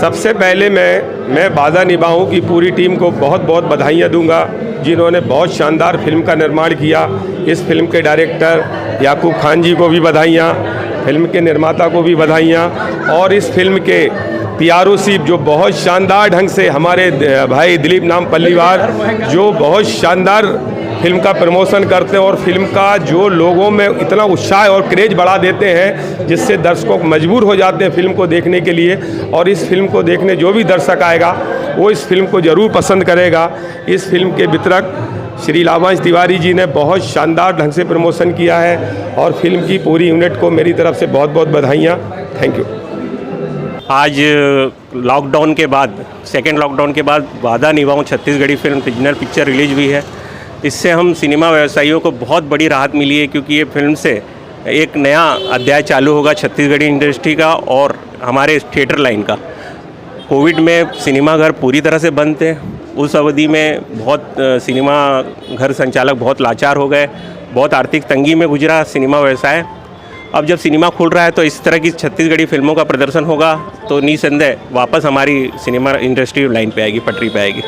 सबसे पहले मैं वादा निभाऊं की पूरी टीम को बहुत बहुत बधाइयाँ दूंगा, जिन्होंने बहुत शानदार फिल्म का निर्माण किया। इस फिल्म के डायरेक्टर याकूब खान जी को भी बधाइयाँ, फिल्म के निर्माता को भी बधाइयाँ, और इस फिल्म के PRO सीप जो बहुत शानदार ढंग से हमारे भाई दिलीप नाम पल्लीवाल जो बहुत शानदार फिल्म का प्रमोशन करते हैं और फिल्म का जो लोगों में इतना उत्साह और क्रेज बढ़ा देते हैं, जिससे दर्शकों मजबूर हो जाते हैं फिल्म को देखने के लिए। और इस फिल्म को देखने जो भी दर्शक आएगा वो इस फिल्म को ज़रूर पसंद करेगा। इस फिल्म के वितरक श्री लाभांश तिवारी जी ने बहुत शानदार ढंग से प्रमोशन किया है और फिल्म की पूरी यूनिट को मेरी तरफ से बहुत बहुत बधाइयाँ। Thank you. आज लॉकडाउन के बाद, सेकेंड लॉकडाउन के बाद वादा निभाऊं Chhattisgarhi film regional picture release हुई है। इससे हम सिनेमा व्यवसायियों को बहुत बड़ी राहत मिली है, क्योंकि ये फिल्म से एक नया अध्याय चालू होगा छत्तीसगढ़ी इंडस्ट्री का और हमारे थिएटर लाइन का। कोविड में सिनेमा घर पूरी तरह से बंद थे। उस अवधि में बहुत सिनेमा घर संचालक बहुत लाचार हो गए, बहुत आर्थिक तंगी में गुजरा सिनेमा व्यवसाय। अब जब सिनेमा खुल रहा है तो इस तरह की छत्तीसगढ़ी फिल्मों का प्रदर्शन होगा तो निसंदेह वापस हमारी सिनेमा इंडस्ट्री लाइन पे आएगी, पटरी पे आएगी।